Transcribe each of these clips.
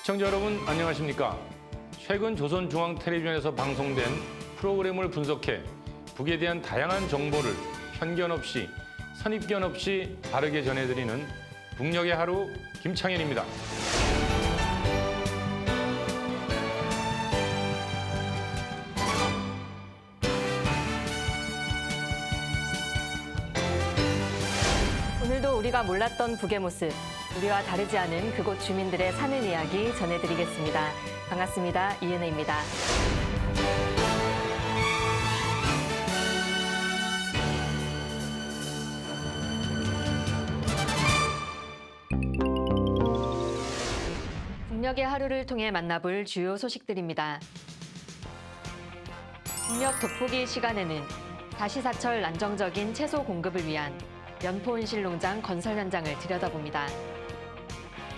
시청자 여러분 안녕하십니까? 최근 조선중앙텔레비전에서 방송된 프로그램을 분석해 북에 대한 다양한 정보를 편견 없이 선입견 없이 바르게 전해드리는 북녘의 하루 김창현입니다. 오늘도 우리가 몰랐던 북의 모습, 우리와 다르지 않은 그곳 주민들의 사는 이야기 전해드리겠습니다. 반갑습니다. 이은혜입니다. 북녘의 하루를 통해 만나볼 주요 소식들입니다. 북녘 돋보기 시간에는 다시사철 안정적인 채소 공급을 위한 연포온실농장 건설 현장을 들여다봅니다.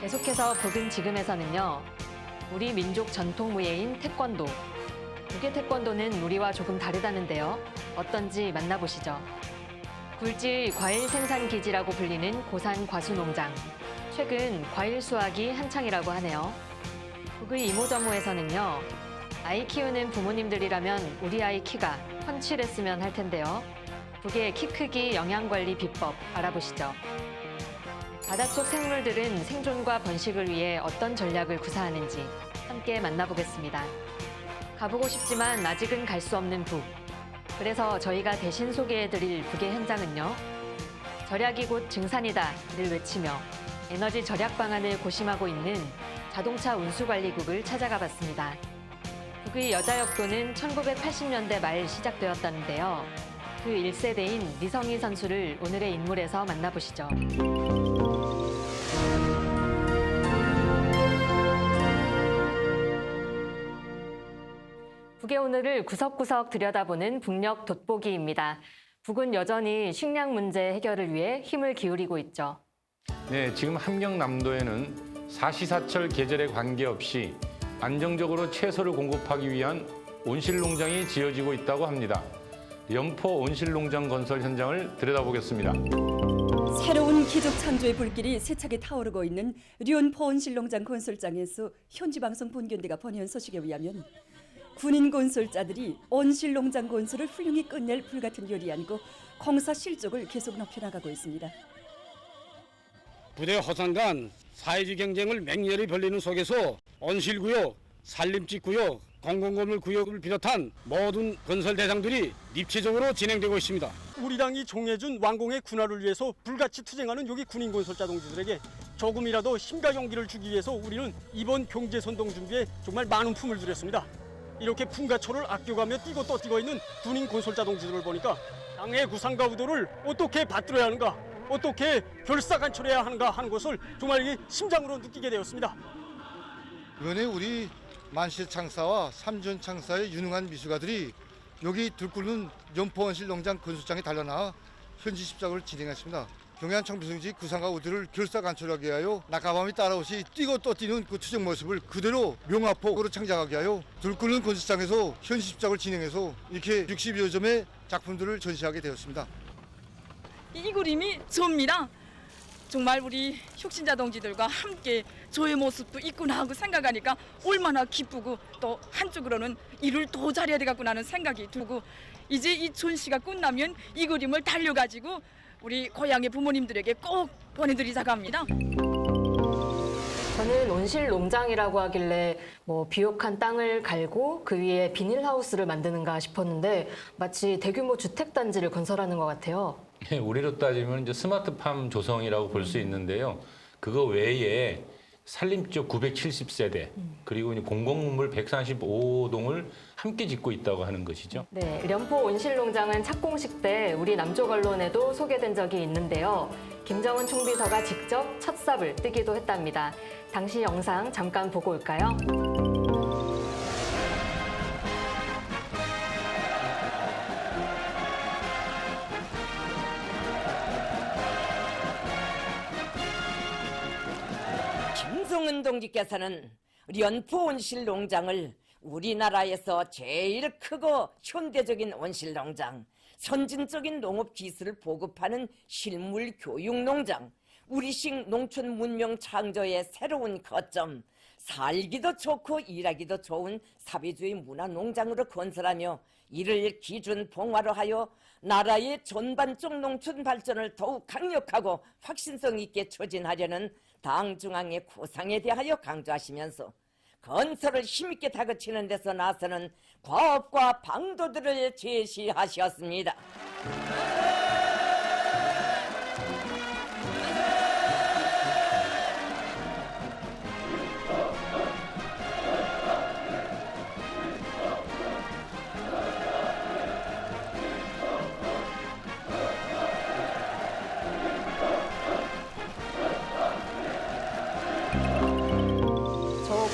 계속해서 북은 지금에서는요, 우리 민족 전통 무예인 태권도. 북의 태권도는 우리와 조금 다르다는데요. 어떤지 만나보시죠. 굴지 과일 생산 기지라고 불리는 고산 과수농장. 최근 과일 수확이 한창이라고 하네요. 북의 이모저모에서는요, 아이 키우는 부모님들이라면 우리 아이 키가 훤칠했으면 할 텐데요. 북의 키 크기 영양관리 비법 알아보시죠. 바닷속 생물들은 생존과 번식을 위해 어떤 전략을 구사하는지 함께 만나보겠습니다. 가보고 싶지만 아직은 갈 수 없는 북. 그래서 저희가 대신 소개해드릴 북의 현장은요. 절약이 곧 증산이다를 외치며 에너지 절약 방안을 고심하고 있는 자동차 운수관리국을 찾아가 봤습니다. 북의 여자역도는 1980년대 말 시작되었다는데요. 그 1세대인 리성희 선수를 오늘의 인물에서 만나보시죠. 북의 오늘을 구석구석 들여다보는 북녘 돋보기입니다. 북은 여전히 식량 문제 해결을 위해 힘을 기울이고 있죠. 네, 지금 함경남도에는 사시사철 계절에 관계없이 안정적으로 채소를 공급하기 위한 온실농장이 지어지고 있다고 합니다. 연포 온실농장 건설 현장을 들여다보겠습니다. 새로운 기적 창조의 불길이 세차게 타오르고 있는 련포 온실농장 건설장에서 현지방송 본견대가 보내온 소식에 의하면 군인 건설자들이 온실농장 건설을 훌륭히 끝낼 불같은 요리안고 공사 실적을 계속 높여나가고 있습니다. 부대 허상 간 사회주의 경쟁을 맹렬히 벌이는 속에서 온실구역, 산림집구역, 공공건물 구역을 비롯한 모든 건설 대상들이 입체적으로 진행되고 있습니다. 우리 당이 정해준 완공의 군화를 위해서 불같이 투쟁하는 여기 군인 건설자 동지들에게 조금이라도 힘과 용기를 주기 위해서 우리는 이번 경제선동 준비에 정말 많은 품을 들였습니다. 이렇게 품과 초를 아껴가며 뛰고 또 뛰고 있는 군인 건설자 동지들을 보니까 당의 구상과 의도를 어떻게 받들어야 하는가, 어떻게 결사간철해야 하는가 하는 것을 정말 심장으로 느끼게 되었습니다. 이번에 우리 만실창사와 삼전창사의 유능한 미술가들이 여기 들끓는 연포온실농장 건설장에 달려나와 현지 집작을 진행했습니다. 경의한 청비성지 구상과 우들을 결사간철하게 하여 낮가밤이 따라오시 뛰고 또 뛰는 그 투쟁 모습을 그대로 명화폭으로 창작하게 하여 들끓는 건설장에서 현지 집작을 진행해서 이렇게 60여 점의 작품들을 전시하게 되었습니다. 이 그림이 접니다. 정말 우리 혁신자 동지들과 함께 저의 모습도 있구나 하고 생각하니까 얼마나 기쁘고 또 한쪽으로는 일을 더 잘해야 되겠구나 하는 생각이 들고 이제 이 전시가 끝나면 이 그림을 달려가지고 우리 고향의 부모님들에게 꼭 보내드리자고 합니다. 저는 온실농장이라고 하길래 비옥한 땅을 갈고 그 위에 비닐하우스를 만드는가 싶었는데 마치 대규모 주택단지를 건설하는 것 같아요. 우리로 따지면 이제 스마트팜 조성이라고 볼 수 있는데요. 그거 외에 산림지역 970세대 그리고 공공건물 135동을 함께 짓고 있다고 하는 것이죠. 네, 련포 온실농장은 착공식 때 우리 남쪽 언론에도 소개된 적이 있는데요. 김정은 총비서가 직접 첫 삽을 뜨기도 했답니다. 당시 영상 잠깐 보고 올까요? 김성은 동지께서는 련포 온실농장을 우리나라에서 제일 크고 현대적인 온실농장, 선진적인 농업 기술을 보급하는 실물 교육 농장, 우리식 농촌 문명 창조의 새로운 거점, 살기도 좋고 일하기도 좋은 사회주의 문화농장으로 건설하며 이를 기준 봉화로 하여 나라의 전반적 농촌 발전을 더욱 강력하고 확신성 있게 추진하려는 당 중앙의 구상에 대하여 강조하시면서 건설을 힘있게 다그치는 데서 나서는 과업과 방도들을 제시하셨습니다.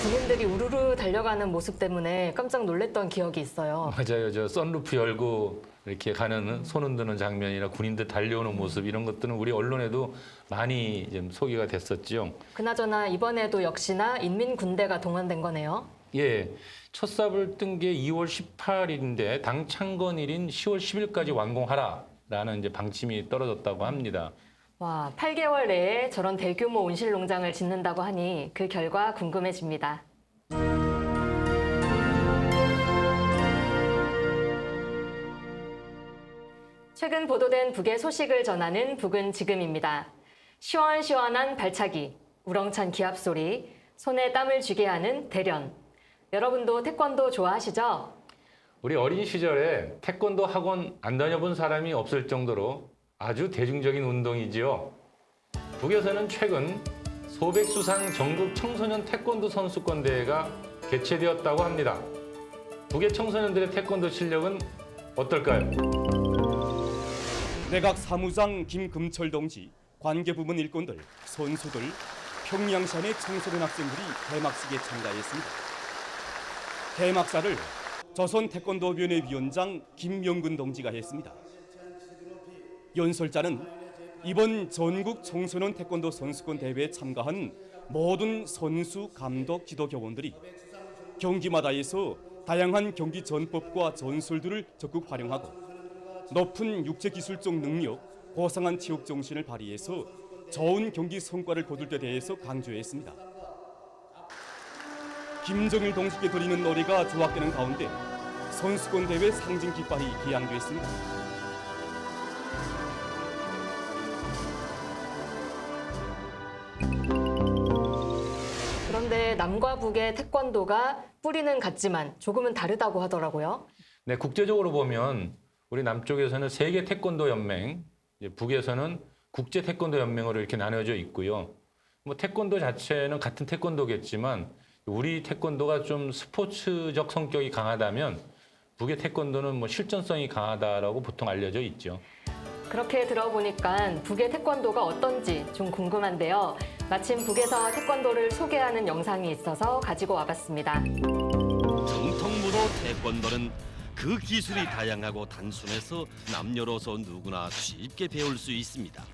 군인들이 우르르 달려가는 모습 때문에 깜짝 놀랐던 기억이 있어요. 맞아요. 저 선루프 열고 이렇게 가는 손 흔드는 장면이나 군인들 달려오는 모습 이런 것들은 우리 언론에도 많이 좀 소개가 됐었죠. 그나저나 이번에도 역시나 인민군대가 동원된 거네요. 예, 첫 삽을 뜬 게 2월 18일인데 당 창건일인 10월 10일까지 완공하라라는 이제 방침이 떨어졌다고 합니다. 와, 8개월 내에 저런 대규모 온실 농장을 짓는다고 하니 그 결과 궁금해집니다. 최근 보도된 북의 소식을 전하는 북은 지금입니다. 시원시원한 발차기, 우렁찬 기합 소리, 손에 땀을 쥐게 하는 대련. 여러분도 태권도 좋아하시죠? 우리 어린 시절에 태권도 학원 안 다녀본 사람이 없을 정도로 아주 대중적인 운동이지요. 북에서는 최근 소백수상 전국 청소년 태권도 선수권 대회가 개최되었다고 합니다. 북의 청소년들의 태권도 실력은 어떨까요? 내각 사무장 김금철 동지, 관계부문 일꾼들, 선수들, 평양시안의 청소년 학생들이 개막식에 참가했습니다. 개막사를 조선 태권도위원회 위원장 김명근 동지가 했습니다. 연설자는 이번 전국 청소년 태권도 선수권 대회에 참가한 모든 선수, 감독, 지도 교원들이 경기마다에서 다양한 경기 전법과 전술들을 적극 활용하고 높은 육체기술적 능력, 고상한 체육 정신을 발휘해서 좋은 경기 성과를 거둘 데 대해서 강조했습니다. 김정일 동지께 드리는 노래가 조합되는 가운데 선수권 대회 상징 깃발이 개양됐습니다. 그런데 남과 북의 태권도가 뿌리는 같지만 조금은 다르다고 하더라고요. 네, 국제적으로 보면 우리 남쪽에서는 세계 태권도 연맹, 북에서는 국제 태권도 연맹으로 이렇게 나눠져 있고요. 뭐 태권도 자체는 같은 태권도겠지만 우리 태권도가 좀 스포츠적 성격이 강하다면 북의 태권도는 뭐 실전성이 강하다라고 보통 알려져 있죠. 그렇게 들어보니까 북의 태권도가 어떤지 좀 궁금한데요. 마침 북에서 태권도를 소개하는 영상이 있어서 가지고 와봤습니다. 정통무도 태권도는 그 기술이 다양하고 단순해서 남녀로서 누구나 쉽게 배울 수 있습니다.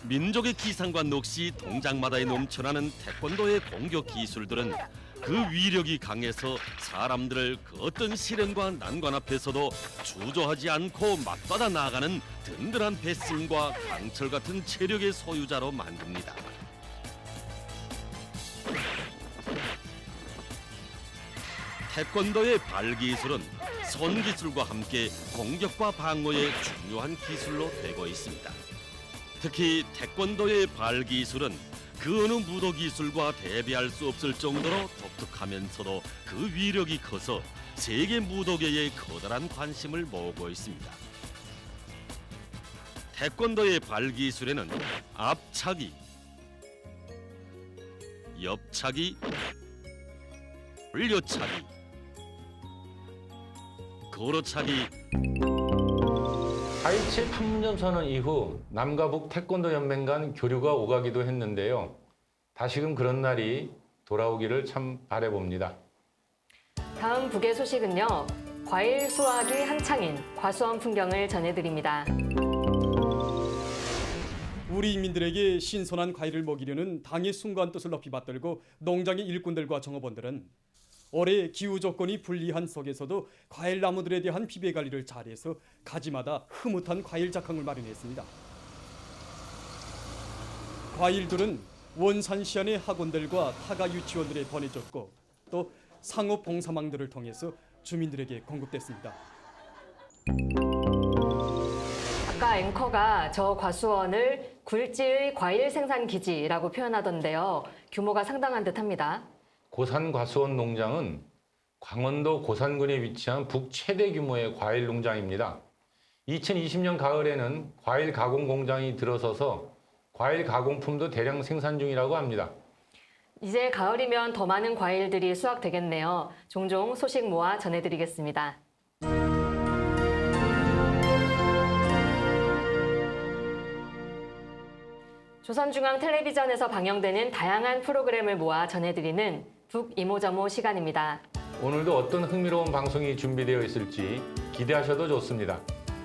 민족의 기상과 넋이 동작마다에 넘쳐나는 태권도의 공격 기술들은 그 위력이 강해서 사람들을 그 어떤 시련과 난관 앞에서도 주저하지 않고 맞받아 나아가는 든든한 배심과 강철 같은 체력의 소유자로 만듭니다. 태권도의 발기술은 손기술과 함께 공격과 방어의 중요한 기술로 되고 있습니다. 특히 태권도의 발기술은 그 어느 무도 기술과 대비할 수 없을 정도로 독특하면서도 그 위력이 커서 세계 무도계에 커다란 관심을 모으고 있습니다. 태권도의 발기술에는 앞차기, 옆차기, 올려차기, 걸어차기. 4.27 판문점 선언 이후 남과 북 태권도 연맹 간 교류가 오가기도 했는데요. 다시금 그런 날이 돌아오기를 참 바라봅니다. 다음 북의 소식은요. 과일 수확이 한창인 과수원 풍경을 전해드립니다. 우리 인민들에게 신선한 과일을 먹이려는 당의 순간 뜻을 높이 받들고 농장의 일꾼들과 종업원들은 올해 기후 조건이 불리한 속에서도 과일 나무들에 대한 비배 관리를 잘해서 가지마다 흐뭇한 과일 작황을 마련했습니다. 과일들은 원산시안의 학원들과 타가 유치원들에 보내졌고 또 상업 봉사망들을 통해서 주민들에게 공급됐습니다. 아까 앵커가 저 과수원을 굴지의 과일 생산 기지라고 표현하던데요. 규모가 상당한 듯합니다. 고산 과수원 농장은 강원도 고산군에 위치한 북 최대 규모의 과일 농장입니다. 2020년 가을에는 과일 가공 공장이 들어서서 과일 가공품도 대량 생산 중이라고 합니다. 이제 가을이면 더 많은 과일들이 수확되겠네요. 종종 소식 모아 전해드리겠습니다. 조선중앙텔레비전에서 방영되는 다양한 프로그램을 모아 전해드리는 북이모저모 시간입니다. 오늘도 어떤 흥미로운 방송이 준비되어 있을지 기대하셔도 좋습니다.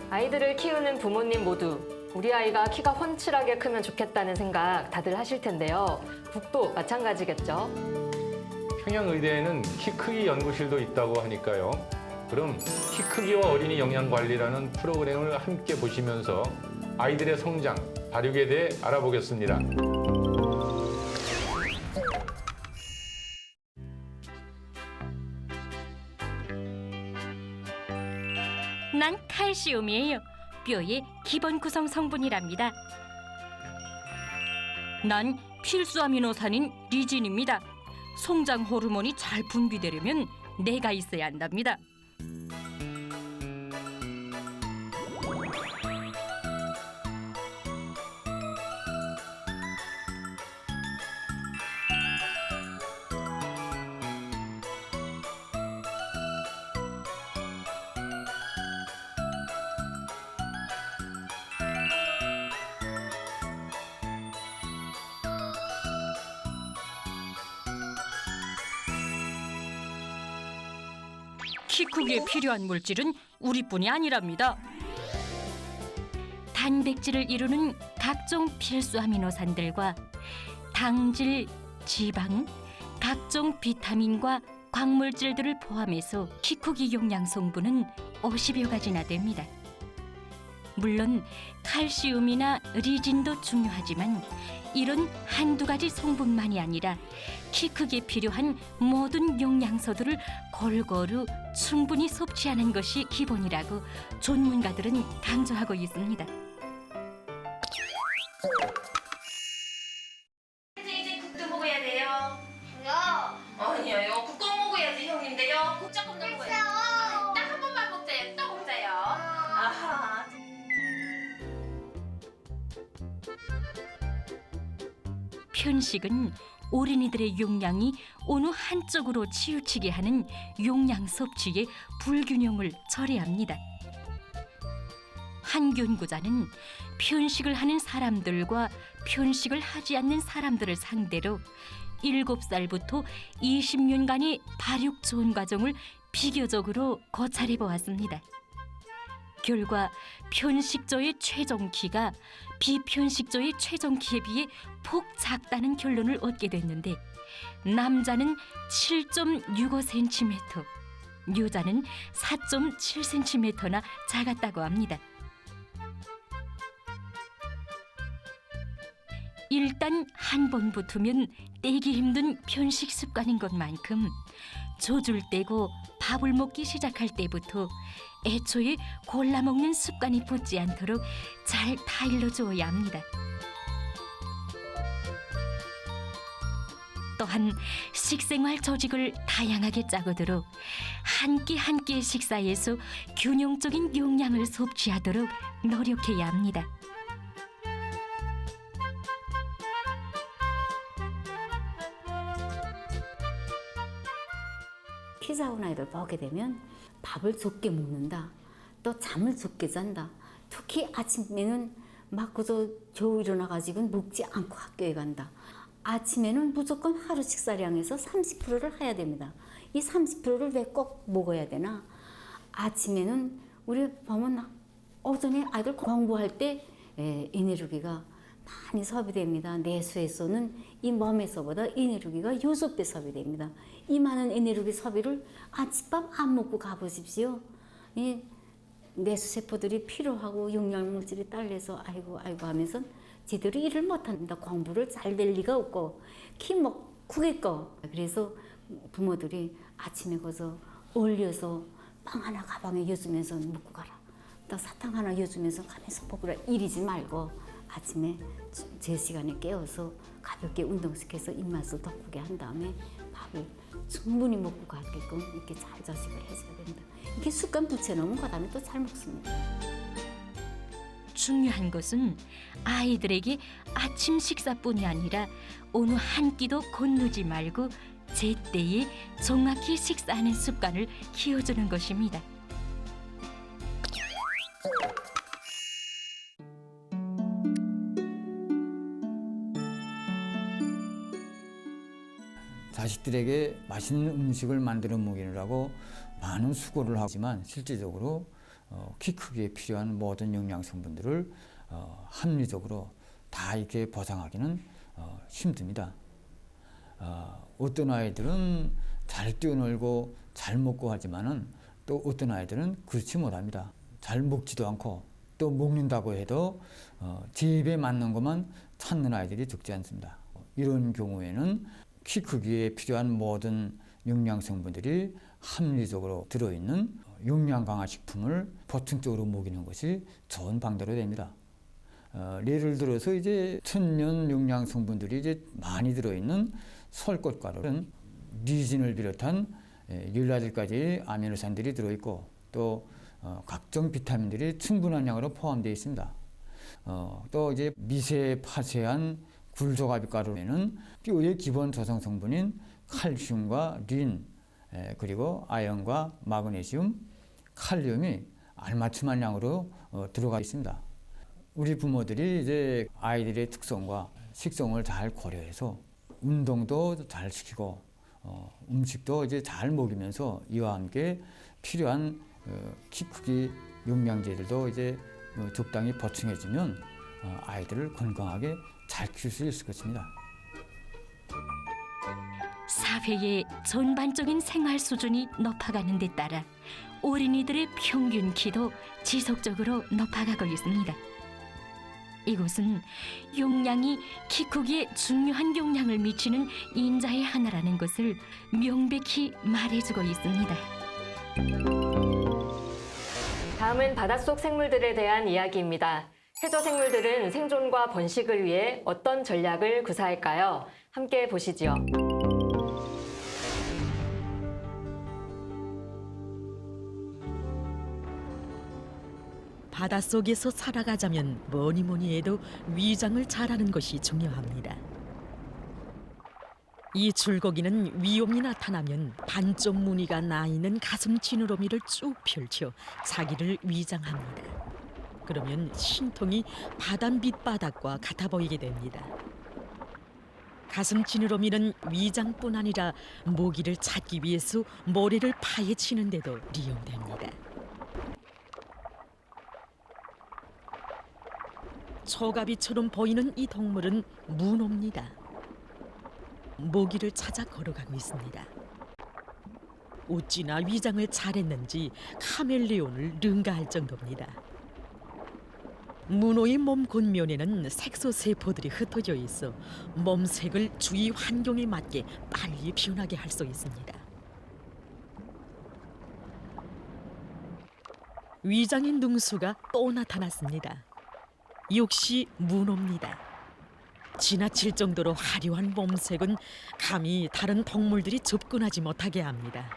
아이들을 키우는 부모님 모두 우리 아이가 키가 훤칠하게 크면 좋겠다는 생각 다들 하실 텐데요. 북도 마찬가지겠죠. 평양의대에는 키 크기 연구실도 있다고 하니까요. 그럼 키 크기와 어린이 영양 관리라는 프로그램을 함께 보시면서 아이들의 성장, 발육에 대해 알아보겠습니다. 난 칼슘이에요. 뼈의 기본 구성 성분이랍니다. 난 필수 아미노산인 리진입니다. 성장 호르몬이 잘 분비되려면 내가 있어야 한답니다. 키 크기에 필요한 물질은 우리뿐이 아니랍니다. 단백질을 이루는 각종 필수 아미노산들과 당질, 지방, 각종 비타민과 광물질들을 포함해서 키 크기 용량 성분은 50여 가지나 됩니다. 물론 칼슘이나 리진도 중요하지만 이런 한두 가지 성분만이 아니라 키 크기에 필요한 모든 영양소들을 골고루 충분히 섭취하는 것이 기본이라고 전문가들은 강조하고 있습니다. 이제 국도 먹어야 돼요. 야. 아니요, 국도 먹어야지 형인데요. 국 조금 더 먹어요. 딱 한 번만 먹자요. 또 먹자요. 아하. 편식은 어린이들의 용량이 어느 한쪽으로 치우치게 하는 용량 섭취의 불균형을 초래합니다. 한 연구자는 편식을 하는 사람들과 편식을 하지 않는 사람들을 상대로 7살부터 20년간의 발육 좋은 과정을 비교적으로 거찰해 보았습니다. 결과 편식조의 최종 키가 비편식조의 최종 키에 비해 폭 작다는 결론을 얻게 됐는데 남자는 7.65cm, 여자는 4.7cm나 작았다고 합니다. 일단 한 번 붙으면 떼기 힘든 편식 습관인 것만큼 젖을 떼고 밥을 먹기 시작할 때부터 애초에 골라 먹는 습관이 붙지 않도록 잘 타일러 주어야 합니다. 또한 식생활 조직을 다양하게 짜고도록 한 끼 한 끼의 식사에서 균형적인 용량을 섭취하도록 노력해야 합니다. 키 작은 아이들 보게 되면 밥을 적게 먹는다, 또 잠을 적게 잔다. 특히 아침에는 막 그저 겨우 일어나가지고 먹지 않고 학교에 간다. 아침에는 무조건 하루 식사량에서 30%를 해야 됩니다. 이 30%를 왜 꼭 먹어야 되나? 아침에는 우리 보면 오전에 아이들 공부할 때 에너지가 많이 소비됩니다. 뇌수에서는 이 몸에서보다 에너지가 6배 소비됩니다. 이 많은 에너지 소비를 아침밥 안 먹고 가보십시오. 이 뇌수세포들이 피로하고 영양물질이 딸려서 아이고 하면서 제대로 일을 못합니다. 공부를 잘 될 리가 없고 키 뭐 크겠고. 그래서 부모들이 아침에 가서 얼려서 빵 하나 가방에 여주면서 먹고 가라. 또 사탕 하나 여주면서 가면서 먹으라. 이리지 말고 아침에 제 시간에 깨워서 가볍게 운동시켜서 입맛을 돋구게 한 다음에 밥을 충분히 먹고 가게끔 이렇게 잘 자식을 해줘야 된다. 이렇게 습관 붙여놓으면 그다음에 또 잘 먹습니다. 중요한 것은 아이들에게 아침 식사뿐이 아니라 어느 한 끼도 건너지 말고 제때에 정확히 식사하는 습관을 키워주는 것입니다. 자식들에게 맛있는 음식을 만들어 먹이느라고 많은 수고를 하지만 실제적으로 키 크기에 필요한 모든 영양 성분들을 합리적으로 다 이렇게 보장하기는 힘듭니다. 어떤 아이들은 잘 뛰어놀고 잘 먹고 하지만은 또 어떤 아이들은 그렇지 못합니다. 잘 먹지도 않고 또 먹는다고 해도 제 입에 맞는 것만 찾는 아이들이 적지 않습니다. 이런 경우에는 키 크기에 필요한 모든 영양 성분들이 합리적으로 들어있는 영양 강화 식품을 보충적으로 먹이는 것이 좋은 방도로 됩니다. 예를 들어서 이제 천연 영양 성분들이 이제 많이 들어있는 설꽃가루는 리진을 비롯한 14가지 아미노산들이 들어있고 또 각종 비타민들이 충분한 양으로 포함되어 있습니다. 또 이제 미세 파쇄한 굴조가비 가루에는 뼈의 기본 조성 성분인 칼슘과 린, 그리고 아연과 마그네슘, 칼륨이 알맞춤한 양으로 들어가 있습니다. 우리 부모들이 이제 아이들의 특성과 식성을 잘 고려해서 운동도 잘 시키고 음식도 이제 잘 먹이면서 이와 함께 필요한 키 크기 영양제들도 이제 적당히 보충해주면 아이들을 건강하게 잘 키울 수 있을 것입니다. 사회의 전반적인 생활 수준이 높아가는 데 따라 어린이들의 평균 키도 지속적으로 높아가고 있습니다. 이곳은 용량이 키 크기에 중요한 영향을 미치는 인자의 하나라는 것을 명백히 말해주고 있습니다. 다음은 바닷속 생물들에 대한 이야기입니다. 해저 생물들은 생존과 번식을 위해 어떤 전략을 구사할까요? 함께 보시죠. 바닷속에서 살아가자면 뭐니 해도 위장을 잘하는 것이 중요합니다. 이 줄거기는 위험이 나타나면 반쪽 무늬가 나 있는 가슴 지느러미를 쭉 펼쳐 자기를 위장합니다. 그러면 신통이 바다 밑바닥과 같아 보이게 됩니다. 가슴 지느러미는 위장뿐 아니라 모기를 찾기 위해서 모래를 파헤치는데도 이용됩니다. 초가비처럼 보이는 이 동물은 문어입니다. 모기를 찾아 걸어가고 있습니다. 어찌나 위장을 잘했는지 카멜레온을 능가할 정도입니다. 문어의 몸 겉면에는 색소세포들이 흩어져 있어 몸색을 주위 환경에 맞게 빨리 변하게 할 수 있습니다. 위장의 능수가 또 나타났습니다. 역시 문어입니다. 지나칠 정도로 화려한 몸색은 감히 다른 동물들이 접근하지 못하게 합니다.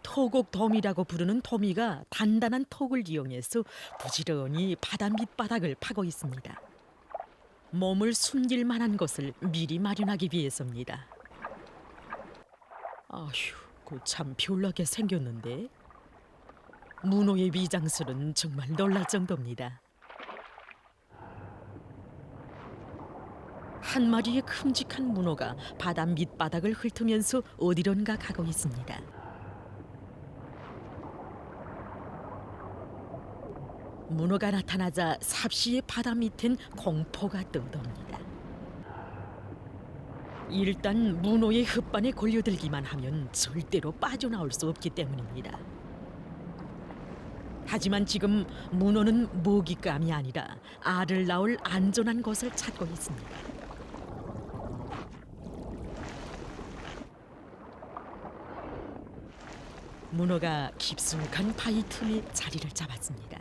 토곡도미라고 부르는 도미가 단단한 톡을 이용해서 부지런히 바다 밑바닥을 파고 있습니다. 몸을 숨길 만한 것을 미리 마련하기 위해서입니다. 아휴, 그 참 별나게 생겼는데. 문어의 위장술은 정말 놀랄 정도입니다. 한 마리의 큼직한 문어가 바다 밑바닥을 훑으면서 어디론가 가고 있습니다. 문어가 나타나자 삽시의 바다 밑엔 공포가 떠도니다. 일단 문어의 혓반에 걸려들기만 하면 절대로 빠져나올 수 없기 때문입니다. 하지만 지금 문어는 먹잇감이 아니라 알을 낳을 안전한 곳을 찾고 있습니다. 문어가 깊숙한 바위 틈에 자리를 잡았습니다.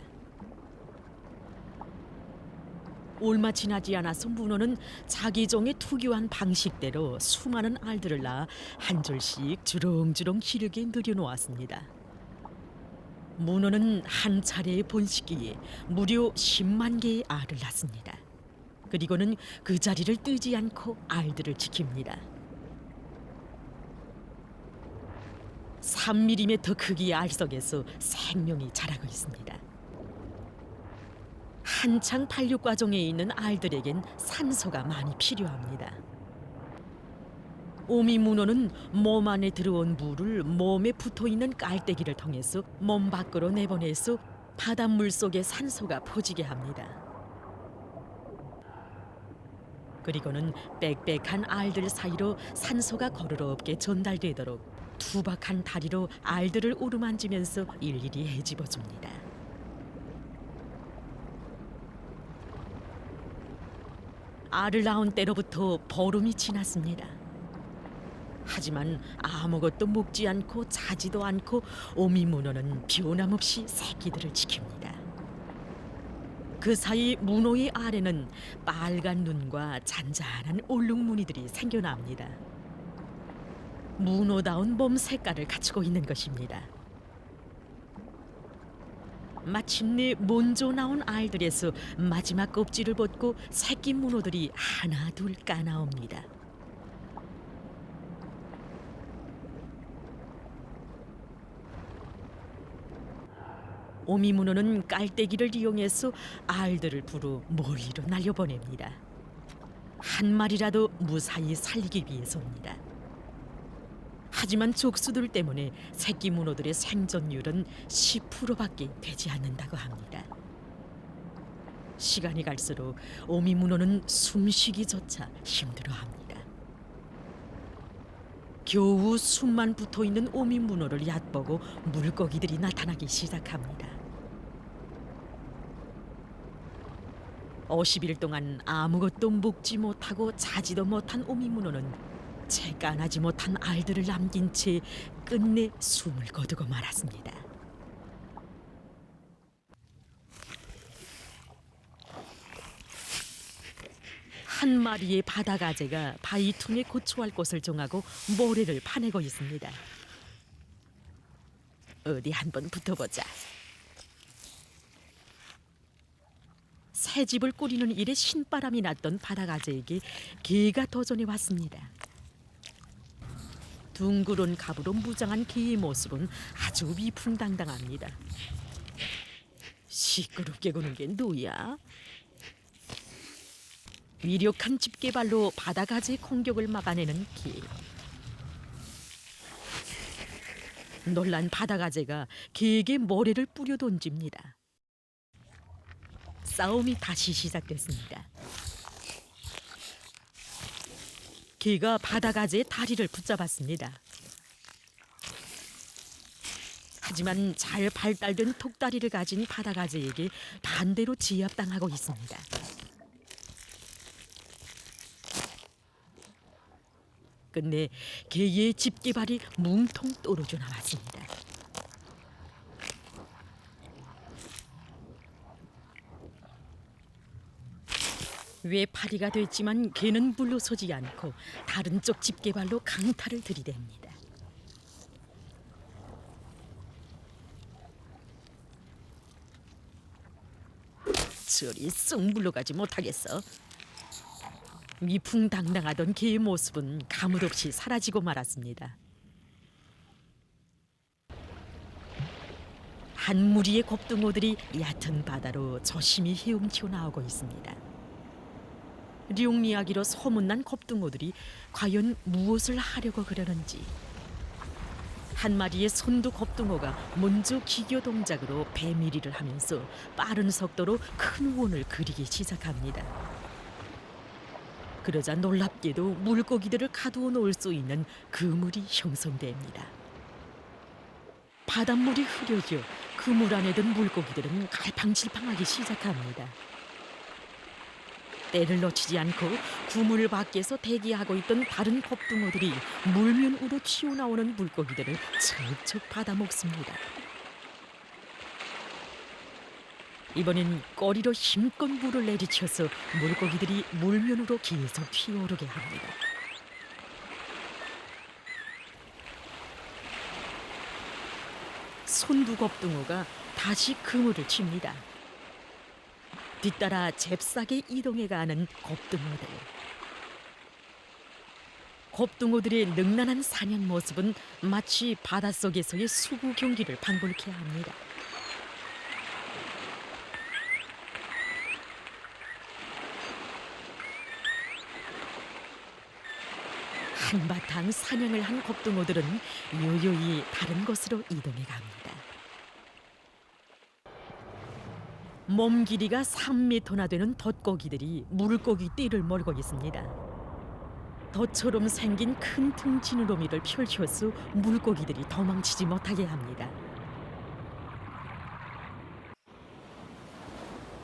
얼마 지나지 않아서 문어는 자기 종의 특유한 방식대로 수많은 알들을 낳아 한 줄씩 주렁주렁 기르게 늘여놓았습니다. 문어는 한 차례의 번식기에 무려 10만 개의 알을 낳습니다. 그리고는 그 자리를 뜨지 않고 알들을 지킵니다. 3mm 크기의 알 속에서 생명이 자라고 있습니다. 한창 발육 과정에 있는 알들에겐 산소가 많이 필요합니다. 오미 문어는 몸 안에 들어온 물을 몸에 붙어있는 깔때기를 통해서 몸 밖으로 내보내서 바닷물 속에 산소가 퍼지게 합니다. 그리고는 빽빽한 알들 사이로 산소가 거르럽게 전달되도록 투박한 다리로 알들을 오르만지면서 일일이 헤집어줍니다. 알을 낳은 때로부터 보름이 지났습니다. 하지만 아무것도 먹지 않고 자지도 않고 오미 문어는 변함없이 새끼들을 지킵니다. 그 사이 문어의 알에는 빨간 눈과 잔잔한 얼룩무늬들이 생겨납니다. 문어다운 몸 색깔을 갖추고 있는 것입니다. 마침내 먼저 나온 알들에서 마지막 껍질을 벗고 새끼 문어들이 하나 둘 까나옵니다. 오미 문어는 깔때기를 이용해서 알들을 부르 멀리로 날려보냅니다. 한 마리라도 무사히 살리기 위해서입니다. 하지만 족수들 때문에 새끼 문어들의 생존율은 10%밖에 되지 않는다고 합니다. 시간이 갈수록 오미 문어는 숨쉬기조차 힘들어합니다. 겨우 숨만 붙어있는 오미 문어를 얕보고 물고기들이 나타나기 시작합니다. 50일 동안 아무것도 먹지 못하고 자지도 못한 오미 문어는 채 까나지 못한 알들을 남긴 채 끝내 숨을 거두고 말았습니다. 한 마리의 바다가재가 바위 틈에 고초할 곳을 정하고 모래를 파내고 있습니다. 어디 한번 붙어보자. 새 집을 꾸리는 일에 신바람이 났던 바다가재에게 개가 도전해 왔습니다. 둥그런 갑으로 무장한 개의 모습은 아주 위풍당당합니다. 시끄럽게 구는 게 누구야? 위력한 집게발로 바다가재의 공격을 막아내는 개. 놀란 바다가재가 개에게 모래를 뿌려 던집니다. 싸움이 다시 시작됐습니다. 개가 바다가재의 다리를 붙잡았습니다. 하지만 잘 발달된 톡다리를 가진 바다가재에게 반대로 제압당하고 있습니다. 끝내 개의 집게발이 뭉통 떨어져 나왔습니다. 외파리가 됐지만 개는 물러서지 않고 다른 쪽 집게발로 강타를 들이댑니다. 저리 쏙 물러가지 못하겠어. 위풍당당하던 개의 모습은 가뭇없이 사라지고 말았습니다. 한 무리의 곱등어들이 얕은 바다로 조심히 헤엄쳐 나오고 있습니다. 룡리하기로 소문난 곱등어들이 과연 무엇을 하려고 그러는지. 한 마리의 선두 곱등어가 먼저 기교 동작으로 배밀이를 하면서 빠른 속도로 큰 원을 그리기 시작합니다. 그러자 놀랍게도 물고기들을 가두어 놓을 수 있는 그물이 형성됩니다. 바닷물이 흐려져 그물 안에 든 물고기들은 갈팡질팡하기 시작합니다. 때를 놓치지 않고 그물 밖에서 대기하고 있던 다른 겁둥어들이 물면으로 튀어나오는 물고기들을 척척 받아먹습니다. 이번엔 꼬리로 힘껏 물을 내리쳐서 물고기들이 물면으로 계속 튀어오르게 합니다. 손두겁둥어가 다시 그물을 칩니다. 뒤따라 잽싸게 이동해가는 겁둥어들. 겁둥어들의 능란한 사냥 모습은 마치 바닷속에서의 수구 경기를 방불케 합니다. 한바탕 사냥을 한 겁둥어들은 요요히 다른 곳으로 이동해 갑니다. 몸 길이가 3m나 되는 덧고기들이 물고기 띠를 몰고 있습니다. 덫처럼 생긴 큰 등지느러미를 펼쳐서 물고기들이 도망치지 못하게 합니다.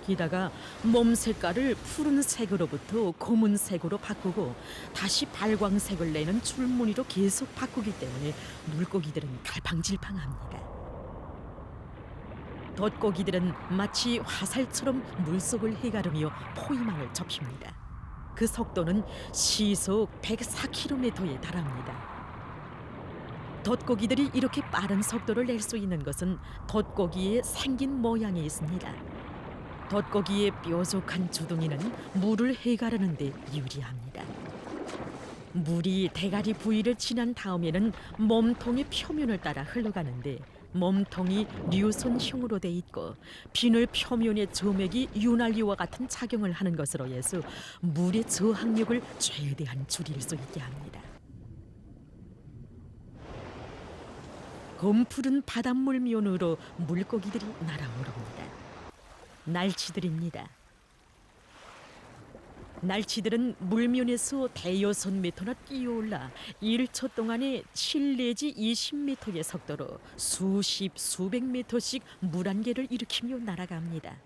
게다가 몸 색깔을 푸른색으로부터 검은색으로 바꾸고 다시 발광색을 내는 줄무늬로 계속 바꾸기 때문에 물고기들은 갈팡질팡합니다. 덧고기들은 마치 화살처럼 물속을 헤가르며 포위망을 접힙니다. 그 속도는 시속 104km에 달합니다. 덧고기들이 이렇게 빠른 속도를 낼 수 있는 것은 덧고기의 생긴 모양에 있습니다. 덧고기의 뾰족한 주둥이는 물을 헤가르는 데 유리합니다. 물이 대가리 부위를 지난 다음에는 몸통의 표면을 따라 흘러가는데 몸통이 류선형으로 돼 있고 비늘 표면의 점액이 윤활유와 같은 작용을 하는 것으로 해서 물의 저항력을 최대한 줄일 수 있게 합니다. 검푸른 바닷물 면으로 물고기들이 날아오릅니다. 날치들입니다. 날치들은 물면에서 대여섯 미터나 뛰어올라 1초 동안에 7 내지 20m의 속도로 수십, 수백 미터씩 물안개를 일으키며 날아갑니다.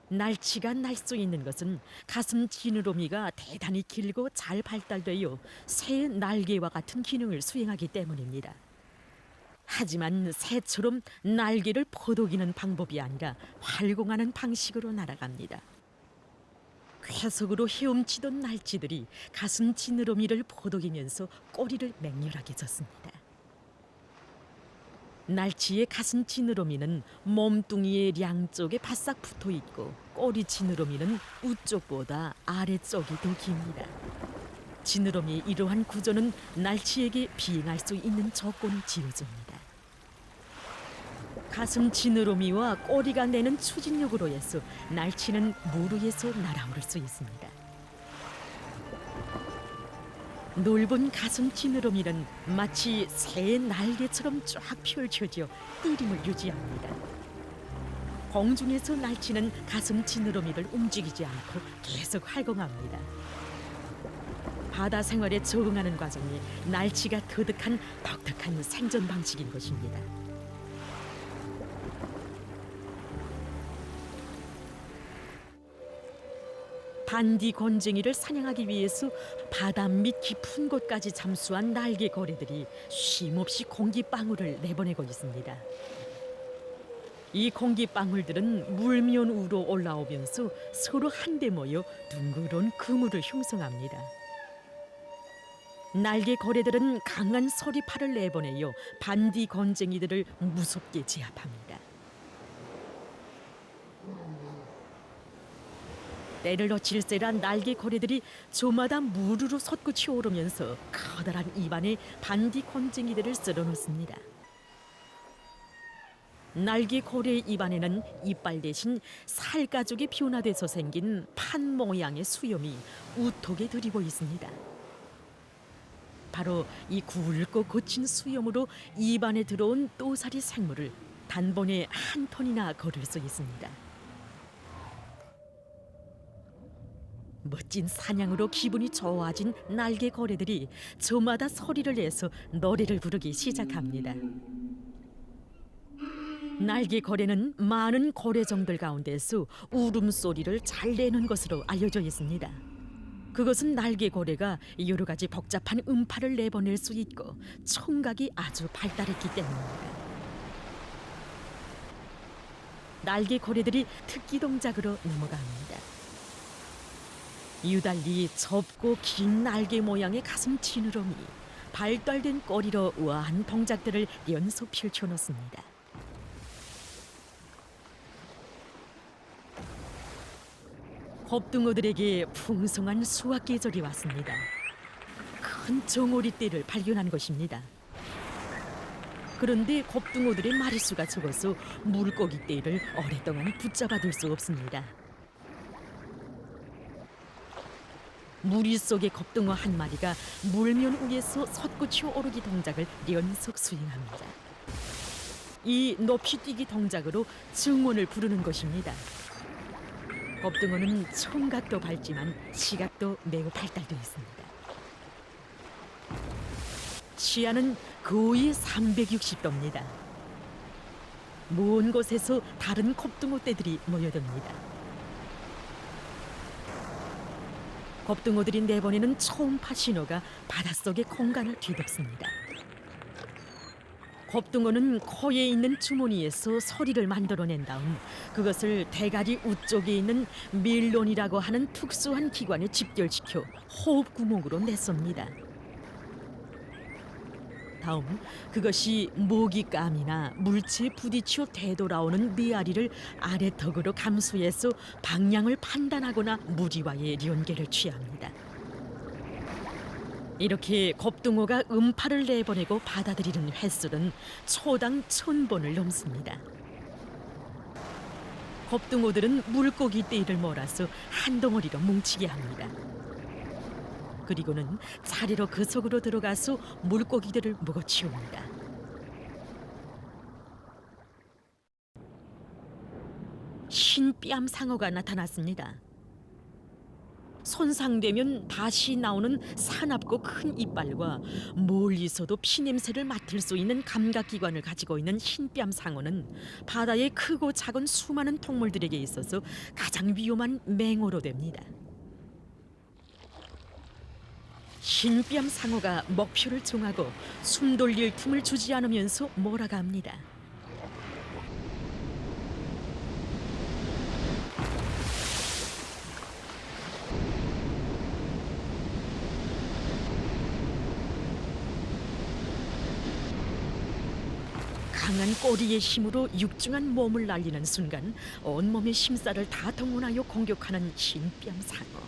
날치가 날 수 있는 것은 가슴 지느러미가 대단히 길고 잘 발달되어 새 날개와 같은 기능을 수행하기 때문입니다. 하지만 새처럼 날개를 퍼덕이는 방법이 아니라 활공하는 방식으로 날아갑니다. 쾌속으로 헤엄치던 날치들이 가슴 지느러미를 퍼덕이면서 꼬리를 맹렬하게 젓습니다. 날치의 가슴 지느러미는 몸뚱이의 양쪽에 바싹 붙어 있고 꼬리 지느러미는 우쪽보다 아래쪽이 더 깁니다. 지느러미의 이러한 구조는 날치에게 비행할 수 있는 조건을 지어줍니다. 가슴 지느러미와 꼬리가 내는 추진력으로 해서 날치는 물 위에서 날아오를 수 있습니다. 넓은 가슴 지느러미는 마치 새의 날개처럼 쫙 펼쳐져 띠림을 유지합니다. 공중에서 날치는 가슴 지느러미를 움직이지 않고 계속 활공합니다. 바다 생활에 적응하는 과정이 날치가 터득한 독특한 생존 방식인 것입니다. 반디 건쟁이를 사냥하기 위해서 바다 밑 깊은 곳까지 잠수한 날개 고래들이 쉼없이 공기방울을 내보내고 있습니다. 이 공기방울들은 물면 위로 올라오면서 서로 한데 모여 둥그런 그물을 형성합니다. 날개 고래들은 강한 소리파를 내보내어 반디 건쟁이들을 무섭게 제압합니다. 때를 놓칠세란 날개 고래들이 조마다 무르르 솟구쳐 오르면서 커다란 입안에 반디 건쟁이들을 쓸어놓습니다. 날개 고래의 입안에는 이빨 대신 살가죽이 변화돼서 생긴 판 모양의 수염이 우톡에 들이고 있습니다. 바로 이 굵고 거친 수염으로 입안에 들어온 또사리 생물을 단번에 한 톤이나 거를 수 있습니다. 멋진 사냥으로 기분이 좋아진 날개 고래들이 저마다 소리를 내서 노래를 부르기 시작합니다. 날개 고래는 많은 고래종들 가운데서 울음소리를 잘 내는 것으로 알려져 있습니다. 그것은 날개 고래가 여러 가지 복잡한 음파를 내보낼 수 있고 청각이 아주 발달했기 때문입니다. 날개 고래들이 특기 동작으로 넘어갑니다. 유달리 좁고 긴 날개 모양의 가슴 지느러미, 발달된 꼬리로 우아한 동작들을 연속 펼쳐놓습니다. 곱등어들에게 풍성한 수확 계절이 왔습니다. 큰 정오리떼를 발견한 것입니다. 그런데 곱등어들의 마리수가 적어서 물고기떼를 오랫동안 붙잡아둘 수 없습니다. 무리 속의 곱등어 한 마리가 물면 위에서 솟구쳐 오르기 동작을 연속 수행합니다. 이 높이 뛰기 동작으로 증원을 부르는 것입니다. 곱등어는 청각도 밝지만 시각도 매우 발달되어 있습니다. 시야는 거의 360도입니다. 먼 곳에서 다른 곱등어 떼들이 모여듭니다. 곱등어들이 내보내는 초음파 신호가 바닷속의 공간을 뒤덮습니다. 곱등어는 코에 있는 주머니에서 소리를 만들어낸 다음 그것을 대가리 우쪽에 있는 밀론이라고 하는 특수한 기관에 집결시켜 호흡 구멍으로 내쏩니다. 다음 그것이 모기감이나 물체에 부딪혀 되돌아오는 메아리를 아래턱으로 감수해서 방향을 판단하거나 무리와의 연계를 취합니다. 이렇게 곱등어가 음파를 내보내고 받아들이는 횟수는 초당 1000번을 넘습니다. 곱등어들은 물고기 떼를 몰아서 한 덩어리로 뭉치게 합니다. 그리고는 차례로 그 속으로 들어가서 물고기들을 먹어치웁니다. 흰뺨 상어가 나타났습니다. 손상되면 다시 나오는 사납고 큰 이빨과 멀리서도 피냄새를 맡을 수 있는 감각기관을 가지고 있는 흰뺨 상어는 바다의 크고 작은 수많은 동물들에게 있어서 가장 위험한 맹어로 됩니다. 흰뺨 상어가 목표를 정하고 숨 돌릴 틈을 주지 않으면서 몰아갑니다. 강한 꼬리의 힘으로 육중한 몸을 날리는 순간 온몸의 힘살을 다 동원하여 공격하는 흰뺨 상어.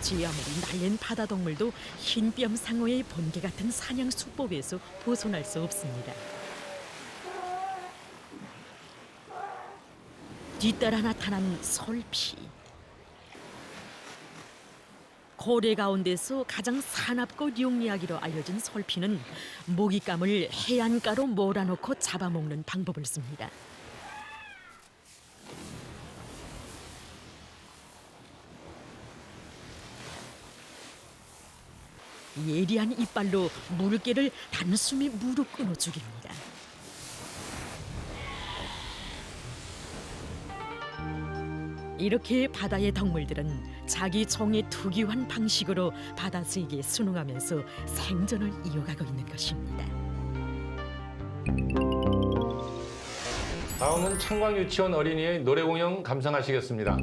지 아무리 날랜 바다 동물도 흰뺨 상어의 번개 같은 사냥 수법에서 벗어날 수 없습니다. 뒤따라 나타난 솔피. 고래 가운데서 가장 사납고 용리하기로 알려진 솔피는 모깃감을 해안가로 몰아넣고 잡아먹는 방법을 씁니다. 예리한 이빨로 물개를 단숨에 무릎 끊어 죽입니다. 이렇게 바다의 동물들은 자기 종의 특유한 방식으로 바다 세계에 순응하면서 생존을 이어가고 있는 것입니다. 다음은 창광유치원 어린이의 노래 공연 감상하시겠습니다.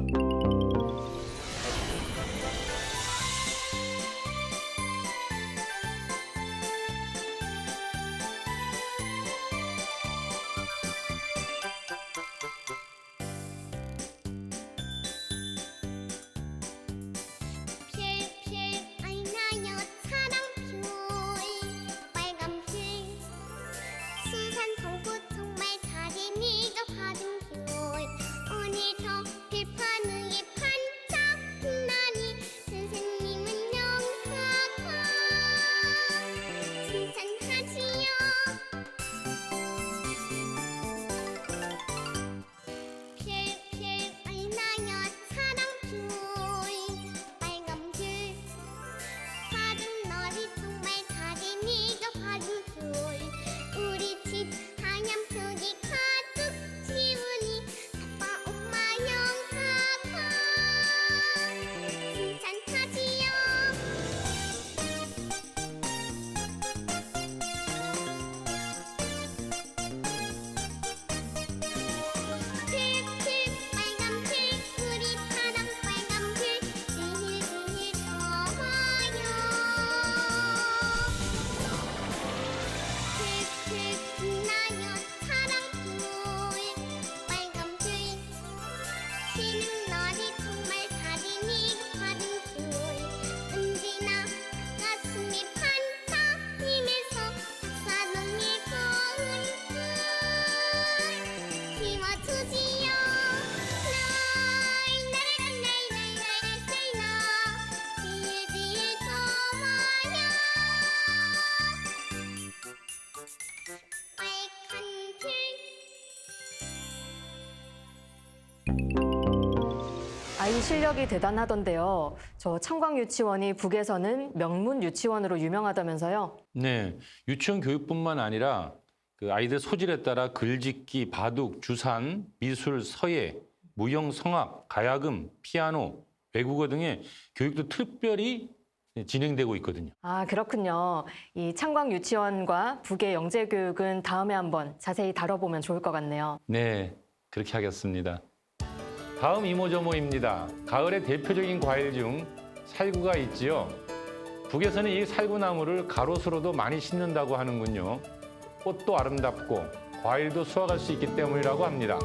수산 성부 정말 잘해 네가 받은 교육 오늘도 들판 위에 아이 실력이 대단하던데요. 저 창광유치원이 북에서는 명문 유치원으로 유명하다면서요? 네, 유치원 교육뿐만 아니라 그 아이들 소질에 따라 글짓기, 바둑, 주산, 미술, 서예, 무용, 성악, 가야금, 피아노, 외국어 등의 교육도 특별히 진행되고 있거든요. 아, 그렇군요. 이 창광유치원과 북의 영재교육은 다음에 한번 자세히 다뤄보면 좋을 것 같네요. 네, 그렇게 하겠습니다. 다음 이모저모입니다. 가을의 대표적인 과일 중 살구가 있지요. 북에서는 이 살구나무를 가로수로도 많이 심는다고 하는군요. 꽃도 아름답고 과일도 수확할 수 있기 때문이라고 합니다.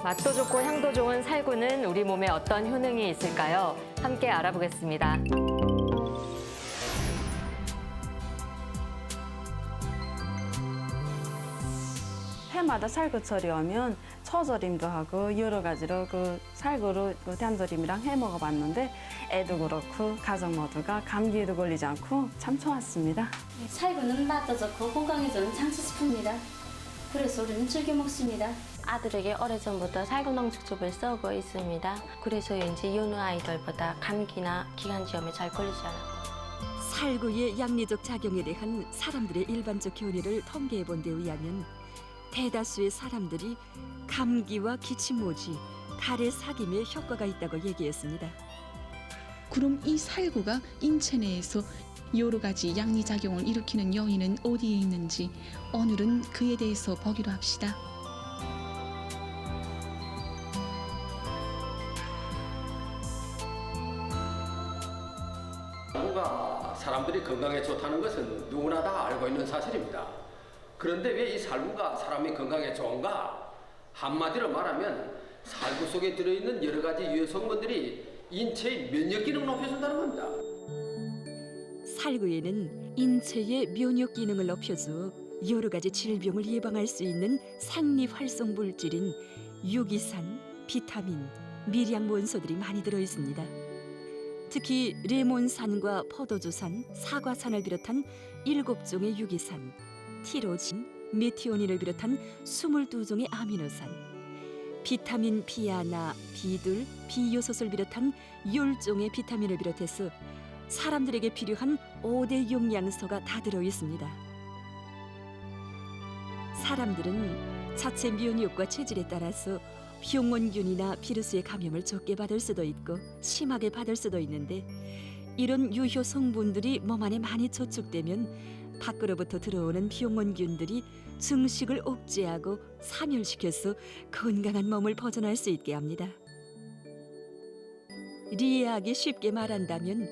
맛도 좋고 향도 좋은 살구는 우리 몸에 어떤 효능이 있을까요? 함께 알아보겠습니다. 해마다 살구철이 오면 처절임도 하고 여러 가지로 그 살구로 그 단절임이랑 해 먹어봤는데 애도 그렇고 가족 모두가 감기에도 걸리지 않고 참 좋았습니다. 살구는 맛도 좋고 건강에 좋은 장수식품입니다. 그래서 우리는 즐겨 먹습니다. 아들에게 오래전부터 살구농축즙을 쓰고 있습니다. 그래서인지 여느 아이들보다 감기나 기관지염에 잘 걸리지 않아요. 살구의 양리적 작용에 대한 사람들의 일반적 견해를 통계해 본 데 의하면 대다수의 사람들이 감기와 기침모지, 가래 사김에 효과가 있다고 얘기했습니다. 그럼 이 살구가 인체 내에서 여러 가지 양리작용을 일으키는 요인은 어디에 있는지 오늘은 그에 대해서 보기로 합시다. 살구가 사람들이 건강에 좋다는 것은 누구나 다 알고 있는 사실입니다. 그런데 왜 이 살구가 사람의 건강에 좋은가? 한마디로 말하면 살구 속에 들어있는 여러 가지 유해 성분들이 인체의 면역 기능을 높여준다는 겁니다. 살구에는 인체의 면역 기능을 높여주어 여러 가지 질병을 예방할 수 있는 생리 활성 물질인 유기산, 비타민, 미량 원소들이 많이 들어 있습니다. 특히 레몬산과 포도주산, 사과산을 비롯한 7종의 유기산, 티로진, 메티오닌을 비롯한 22종의 아미노산, 비타민 B하나, B2, B요소를 비롯한 10종의 비타민을 비롯해서 사람들에게 필요한 5대 영양소가 다 들어 있습니다. 사람들은 자체 면역과 체질에 따라서 병원균이나 비루스의 감염을 적게 받을 수도 있고 심하게 받을 수도 있는데 이런 유효 성분들이 몸 안에 많이 저축되면 밖으로부터 들어오는 병원균들이 증식을 억제하고 사멸시켜서 건강한 몸을 보존할 수 있게 합니다. 리해하기 쉽게 말한다면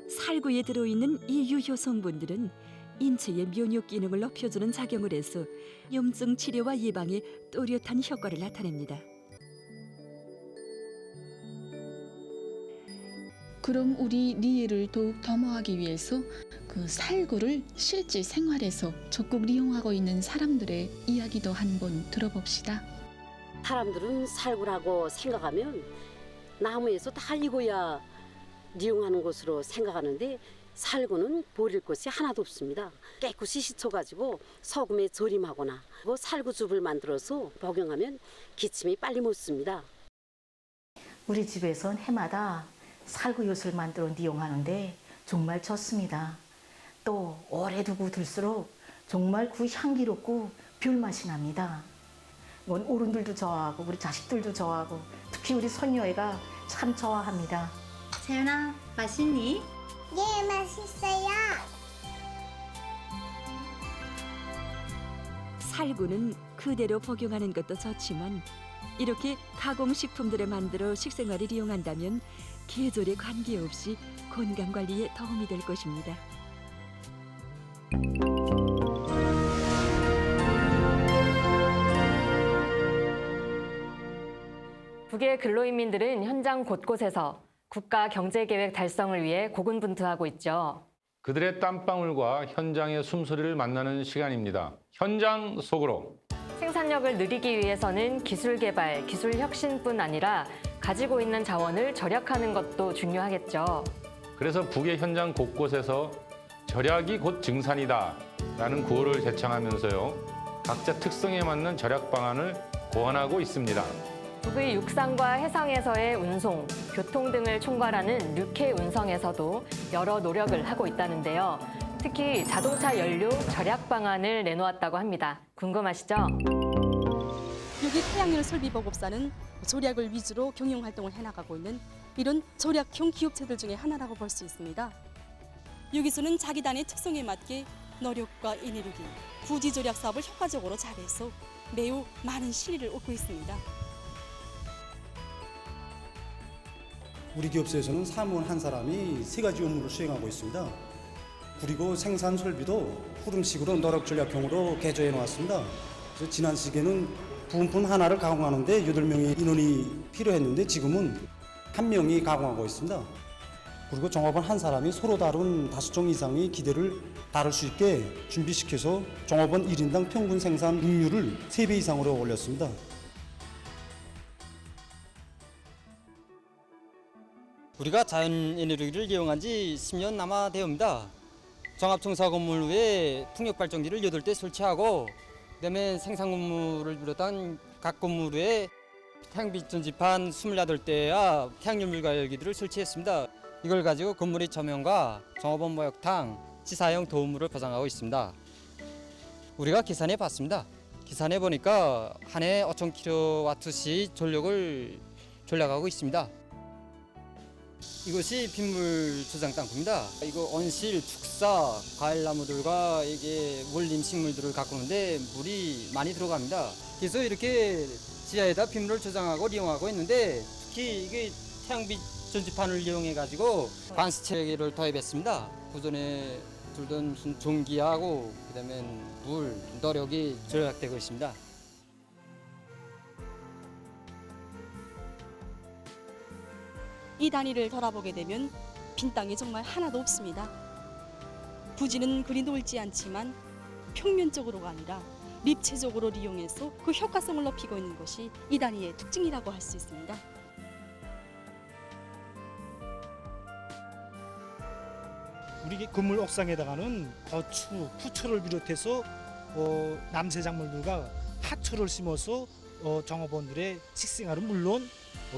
살구에 들어있는 이 유효 성분들은 인체의 면역 기능을 높여주는 작용을 해서 염증 치료와 예방에 또렷한 효과를 나타냅니다. 그럼 우리 리에를 더욱 도모하기 위해서 그 살구를 실제 생활에서 적극 이용하고 있는 사람들의 이야기도 한번 들어봅시다. 사람들은 살구라고 생각하면 나무에서 다 익어야 이용하는 것으로 생각하는데 살구는 버릴 것이 하나도 없습니다. 깨끗이 씻어가지고 소금에 절임하거나 살구즙을 만들어서 복용하면 기침이 빨리 못 씁니다. 우리 집에선 해마다 살구엿을 만들어 이용하는데 정말 좋습니다. 또 오래 두고 들수록 정말 그 향기롭고 별맛이 납니다. 이건 어른들도 좋아하고 우리 자식들도 좋아하고 특히 우리 손녀애가 참 좋아합니다. 재현아, 맛있니? 예, 맛있어요. 살구는 그대로 복용하는 것도 좋지만 이렇게 가공식품들을 만들어 식생활을 이용한다면 계절에 관계없이 건강관리에 도움이 될 것입니다. 북의 근로인민들은 현장 곳곳에서 국가 경제계획 달성을 위해 고군분투하고 있죠. 그들의 땀방울과 현장의 숨소리를 만나는 시간입니다. 현장 속으로. 생산력을 늘리기 위해서는 기술 개발, 기술 혁신뿐 아니라 가지고 있는 자원을 절약하는 것도 중요하겠죠. 그래서 북의 현장 곳곳에서 절약이 곧 증산이다 라는 구호를 제창하면서요. 각자 특성에 맞는 절약 방안을 고안하고 있습니다. 북의 육상과 해상에서의 운송, 교통 등을 총괄하는 류케 운성에서도 여러 노력을 하고 있다는데요. 특히 자동차 연료 절약 방안을 내놓았다고 합니다. 궁금하시죠? 여기 태양열 설비 보급사는 절약을 위주로 경영 활동을 해나가고 있는 이런 절약형 기업체들 중에 하나라고 볼 수 있습니다. 여기서는 자기 단의 특성에 맞게 노력과 에너지, 부지 절약 사업을 효과적으로 잘해서 매우 많은 실리를 얻고 있습니다. 우리 기업체에서는 사무원 한 사람이 3가지 업무를 수행하고 있습니다. 그리고 생산 설비도 후름식으로 노력 전략형으로 개조해 놓았습니다. 그래서 지난 시기에는 부품품 하나를 가공하는데 8명의 인원이 필요했는데 지금은 1명이 가공하고 있습니다. 그리고 종업원 한 사람이 서로 다른 5종 이상의 기대를 다룰 수 있게 준비시켜서 종업원 1인당 평균 생산 능률을 3배 이상으로 올렸습니다. 우리가 자연에너지를 이용한 지 10년 남아 되옵니다. 종합청사 건물 외에 풍력발전기를 8대 설치하고 그다음에 생산 건물을 비롯한 각 건물 외에 태양빛 전지판 28대와 태양열 가열기들을 설치했습니다. 이걸 가지고 건물의 조명과 종업원 목욕탕, 지사용 도움물을 보장하고 있습니다. 우리가 계산해 봤습니다. 계산해 보니까 한 해 5,000kW씩 전력을 절약하고 있습니다. 이것이 빗물 저장 땅콩입니다. 이거 온실, 축사, 과일나무들과 이게 몰림 식물들을 가꾸는데 물이 많이 들어갑니다. 그래서 이렇게 지하에다 빗물을 저장하고 이용하고 있는데 특히 이게 태양빛 전지판을 이용해 가지고 관수체계를 도입했습니다. 그전에 들던 전기하고 그다음에 물, 노력이 절약되고 있습니다. 이 단위를 돌아보게 되면 빈 땅이 정말 하나도 없습니다. 부지는 그리 넓지 않지만 평면적으로가 아니라立체적으로 이용해서 그 효과성을 높이고 있는 것이 이 단위의 특징이라고 할 수 있습니다. 우리 건물 옥상에다가는 고추, 부추를 비롯해서 남세작물들과 하초를 심어서 종업원들의 식생활은 물론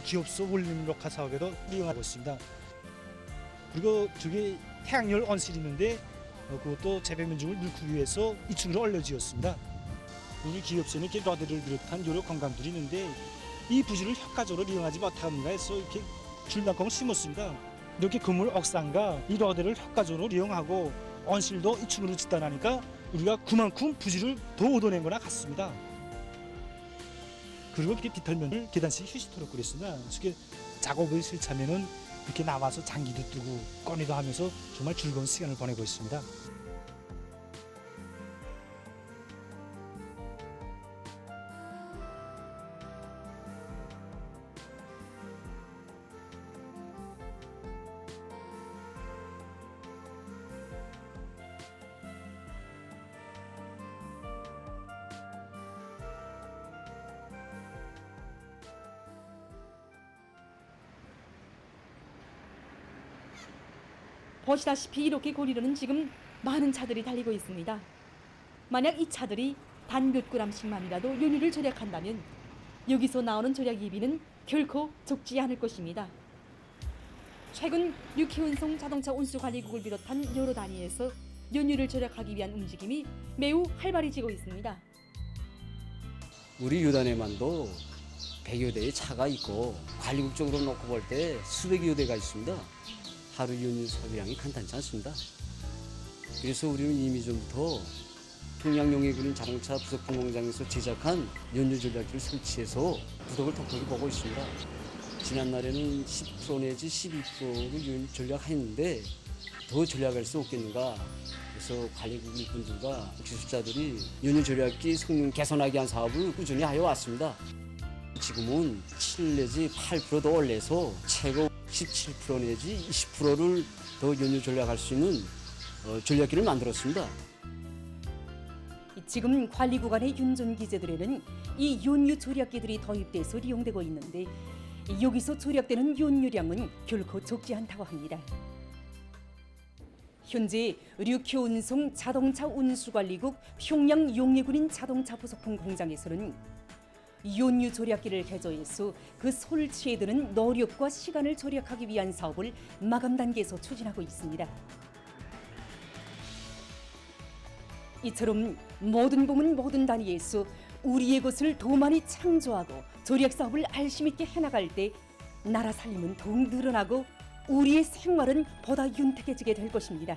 기업소 원림 녹화 사업에도 이용하고 있습니다. 그리고 저기 태양열 온실이 있는데 그것도 재배 면적을 늘리기 위해서 2층으로 올려지었습니다. 우리 기업소는 이렇게 러드를 비롯한 여러 건강들이 있는데 이 부지를 효과적으로 이용하지 못합니다 해서 이렇게 줄당콩을 심었습니다. 이렇게 건물 옥상과 이 러드를 효과적으로 이용하고 온실도 2층으로 짓다나니까 우리가 그만큼 부지를 더 얻어낸 거나 같습니다. 그리고 이렇게 비탈면을 계단식 휴식토록 그랬습니다. 이렇게 작업을 실차면은 이렇게 나와서 장기도 뜨고 꺼내도 하면서 정말 즐거운 시간을 보내고 있습니다. 보시다시피 이렇게 고리로는 지금 많은 차들이 달리고 있습니다. 만약 이 차들이 단 몇 그램씩만이라도 연유를 절약한다면 여기서 나오는 절약 이비는 결코 적지 않을 것입니다. 최근 류케운송 자동차 운수관리국을 비롯한 여러 단위에서 연유를 절약하기 위한 움직임이 매우 활발해지고 있습니다. 우리 유단에만도 100여 대의 차가 있고 관리국 쪽으로 놓고 볼 때 수백여 대가 있습니다. 하루 연유 소비량이 간단치 않습니다. 그래서 우리는 이미 전부터 평양용해군인 자동차 부속품 공장에서 제작한 연유 절약기를 설치해서 부덕을 톡톡히 보고 있습니다. 지난날에는 10% 내지 12%를 연유 절약했는데 더 절약할 수 없겠는가. 그래서 관리국 일꾼들과 기술자들이 연유 절약기 성능 개선하기 위한 사업을 꾸준히 하여 왔습니다. 지금은 7 내지 8%도 올려서 최고 17% 내지 20%를 더 연유 절약할 수 있는 절약기를 만들었습니다. 지금 관리구간의 윤전 기재들에는 이 연유 절약기들이 도입돼서 이용되고 있는데 여기서 절약되는 연유량은 결코 적지 않다고 합니다. 현재 류케운송 자동차 운수관리국 평양 용해군인 자동차 부속품 공장에서는 연유 절약기를 개조해서 그 솔취에 드는 노력과 시간을 절약하기 위한 사업을 마감 단계에서 추진하고 있습니다. 이처럼 모든 부문 모든 단위에서 우리의 것을 더 많이 창조하고 절약 사업을 알심 있게 해나갈 때 나라 살림은 더욱 늘어나고 우리의 생활은 보다 윤택해지게 될 것입니다.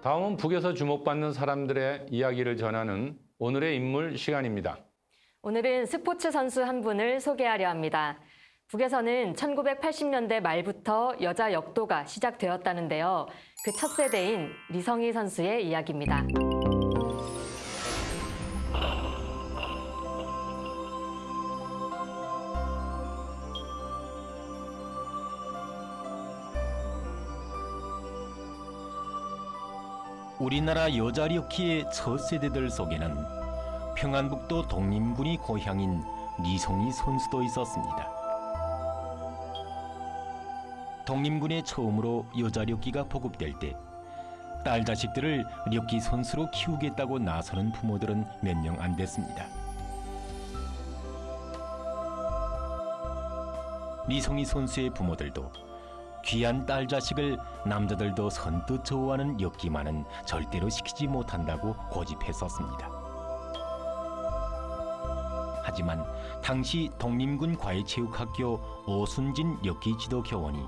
다음은 북에서 주목받는 사람들의 이야기를 전하는 오늘의 인물 시간입니다. 오늘은 스포츠 선수 한 분을 소개하려 합니다. 북에서는 1980년대 말부터 여자 역도가 시작되었다는데요. 그 첫 세대인 리성희 선수의 이야기입니다. 우리나라 여자 력키의 첫 세대들 속에는 평안북도 독림군이 고향인 리성희 선수도 있었습니다. 독림군에 처음으로 여자 력키가 보급될 때 딸 자식들을 력키 선수로 키우겠다고 나서는 부모들은 몇 명 안 됐습니다. 리성희 선수의 부모들도 귀한 딸 자식을 남자들도 선뜻 좋아하는 력기만은 절대로 시키지 못한다고 고집했었습니다. 하지만 당시 독림군 과외체육학교 오순진 력기 지도 교원이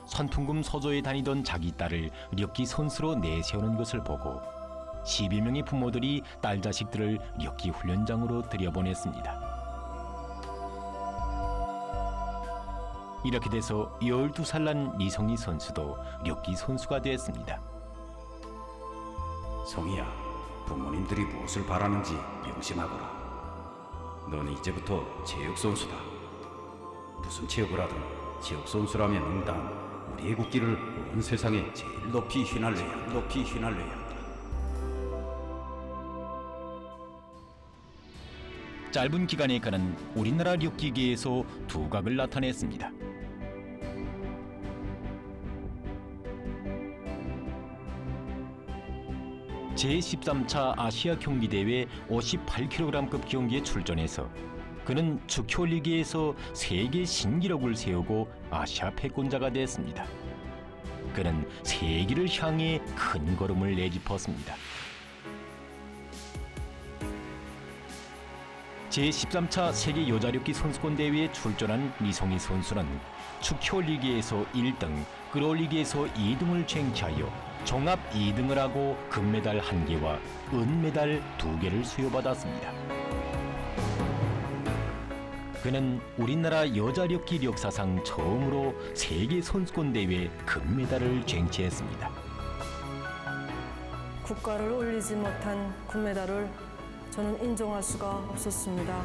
선풍금 소조에 다니던 자기 딸을 력기 선수로 내세우는 것을 보고 10여 명의 부모들이 딸 자식들을 력기 훈련장으로 들여보냈습니다. 이렇게 돼서 12살 난 리성희 선수도 력기 선수가 되었습니다. 성희야, 부모님들이 무엇을 바라는지 명심하거라. 너는 이제부터 체육선수다. 무슨 체육을 하든 체육선수라면 응당 우리의 국기를 온 세상에 제일 높이 휘날려야 한다. 짧은 기간에 그는 우리나라 력기계에서 두각을 나타냈습니다. 제13차 아시아 경기대회 58kg급 경기에 출전해서 그는 축효리그에서 세계 신기록을 세우고 아시아 패권자가 됐습니다. 그는 세계를 향해 큰 걸음을 내짚었습니다. 제13차 세계 여자력기 선수권 대회에 출전한 리성희 선수는 축효리그에서 1등, 끌어올리기에서 2등을 쟁취하여 종합 2등을 하고 금메달 1개와 은메달 2개를 수여받았습니다. 그는 우리나라 여자력기 역사상 처음으로 세계 선수권 대회 금메달을 쟁취했습니다. 국가를 올리지 못한 금메달을 저는 인정할 수가 없었습니다.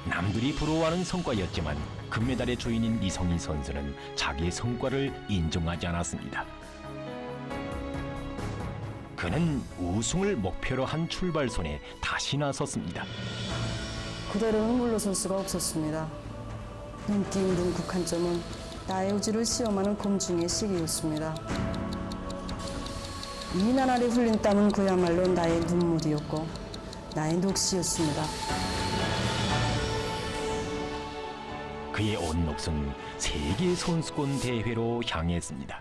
남들이 부러워하는 성과였지만 금메달의 주인인 리성희 선수는 자기의 성과를 인정하지 않았습니다. 그는 우승을 목표로 한 출발선에 다시 나섰습니다. 그대로는 물러설 수가 없었습니다. 눈띄 힘든 국한점은 나의 의지를 시험하는 검증의 시기였습니다. 이 나날이 흘린 땀은 그야말로 나의 눈물이었고 나의 녹시였습니다. 그의 온 몫은 세계 선수권 대회로 향했습니다.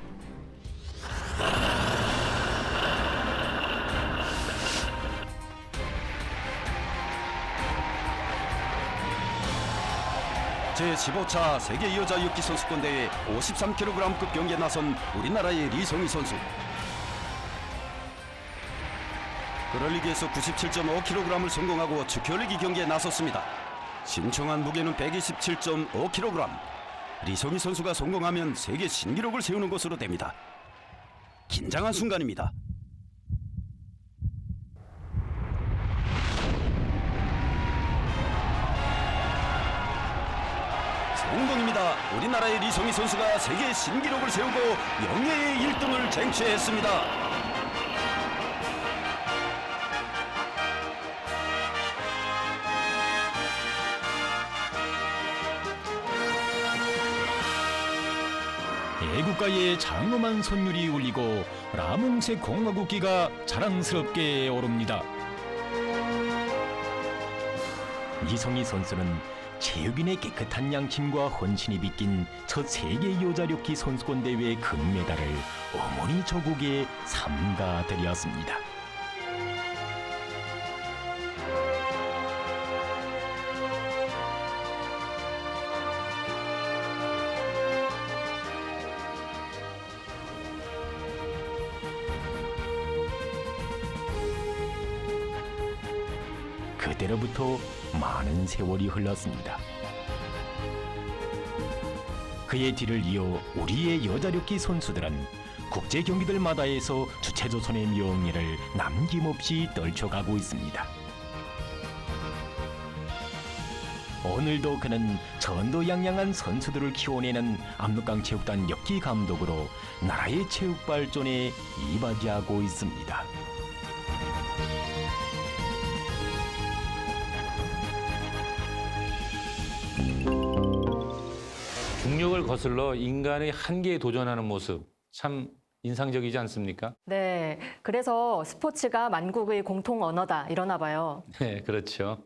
제15차 세계 여자 육기 선수권 대회 53kg급 경기에 나선 우리나라의 리성희 선수. 그럴리기에서 97.5kg을 성공하고 축효리기 경기에 나섰습니다. 신청한 무게는 127.5kg. 리성희 선수가 성공하면 세계 신기록을 세우는 것으로 됩니다. 긴장한 순간입니다. 성공입니다. 우리나라의 리성희 선수가 세계 신기록을 세우고 영예의 1등을 쟁취했습니다. 애국가의 장엄한 선율이 울리고 라몽새 공화국기가 자랑스럽게 오릅니다. 이성희 선수는 체육인의 깨끗한 양심과 헌신이 빗긴 첫 세계 여자력기 선수권 대회 금메달을 어머니 조국에 삼가 드렸습니다. 그때로부터 많은 세월이 흘렀습니다. 그의 뒤를 이어 우리의 여자력기 선수들은 국제 경기들마다에서 주체조선의 명예를 남김없이 떨쳐가고 있습니다. 오늘도 그는 전도양양한 선수들을 키워내는 압록강체육단 력기 감독으로 나라의 체육 발전에 이바지하고 있습니다. 중력을 거슬러 인간의 한계에 도전하는 모습 참 인상적이지 않습니까? 네, 그래서 스포츠가 만국의 공통 언어다 이러나 봐요. 네, 그렇죠.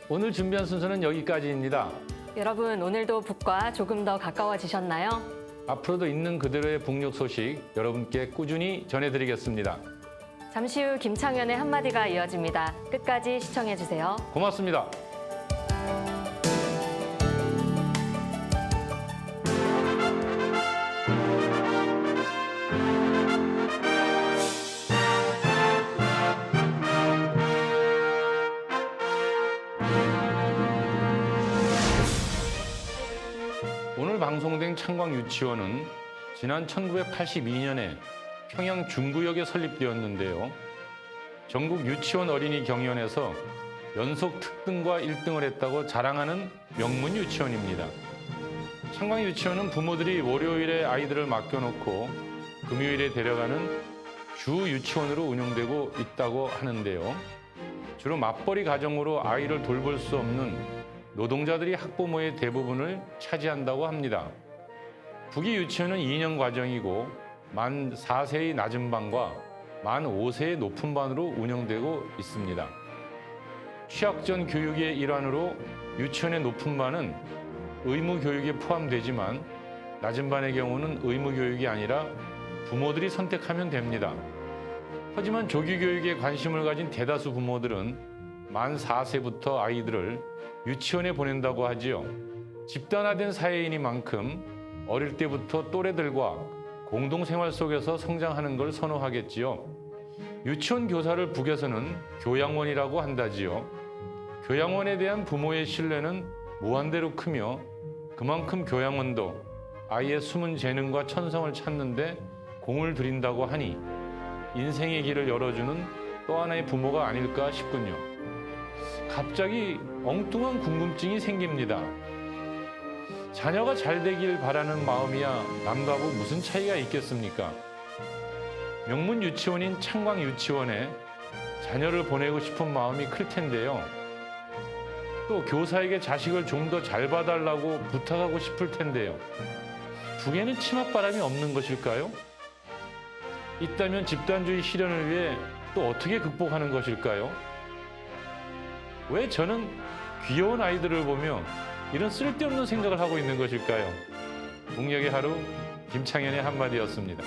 오늘 준비한 순서는 여기까지입니다. 여러분, 오늘도 북과 조금 더 가까워지셨나요? 앞으로도 있는 그대로의 북녘 소식 여러분께 꾸준히 전해드리겠습니다. 잠시 후 김창현의 한마디가 이어집니다. 끝까지 시청해주세요. 고맙습니다. 오늘 방송된 창광유치원은 지난 1982년에 평양 중구역에 설립되었는데요. 전국 유치원 어린이 경연에서 연속 특등과 1등을 했다고 자랑하는 명문 유치원입니다. 창광유치원은 부모들이 월요일에 아이들을 맡겨놓고 금요일에 데려가는 주 유치원으로 운영되고 있다고 하는데요. 주로 맞벌이 가정으로 아이를 돌볼 수 없는 노동자들이 학부모의 대부분을 차지한다고 합니다. 북이 유치원은 2년 과정이고 만 4세의 낮은 반과 만 5세의 높은 반으로 운영되고 있습니다. 취학 전 교육의 일환으로 유치원의 높은 반은 의무 교육에 포함되지만 낮은 반의 경우는 의무 교육이 아니라 부모들이 선택하면 됩니다. 하지만 조기 교육에 관심을 가진 대다수 부모들은 만 4세부터 아이들을 유치원에 보낸다고 하지요. 집단화된 사회인이만큼 어릴 때부터 또래들과 공동생활 속에서 성장하는 걸 선호하겠지요. 유치원 교사를 북에서는 교양원이라고 한다지요. 교양원에 대한 부모의 신뢰는 무한대로 크며 그만큼 교양원도 아이의 숨은 재능과 천성을 찾는 데 공을 들인다고 하니 인생의 길을 열어주는 또 하나의 부모가 아닐까 싶군요. 갑자기 엉뚱한 궁금증이 생깁니다. 자녀가 잘 되길 바라는 마음이야 남과고 무슨 차이가 있겠습니까? 명문 유치원인 창광유치원에 자녀를 보내고 싶은 마음이 클 텐데요. 또 교사에게 자식을 좀 더 잘 봐달라고 부탁하고 싶을 텐데요. 북에는 치맛바람이 없는 것일까요? 있다면 집단주의 실현을 위해 또 어떻게 극복하는 것일까요? 왜 저는 귀여운 아이들을 보며 이런 쓸데없는 생각을 하고 있는 것일까요? 북녘의 하루, 김창현의 한마디였습니다.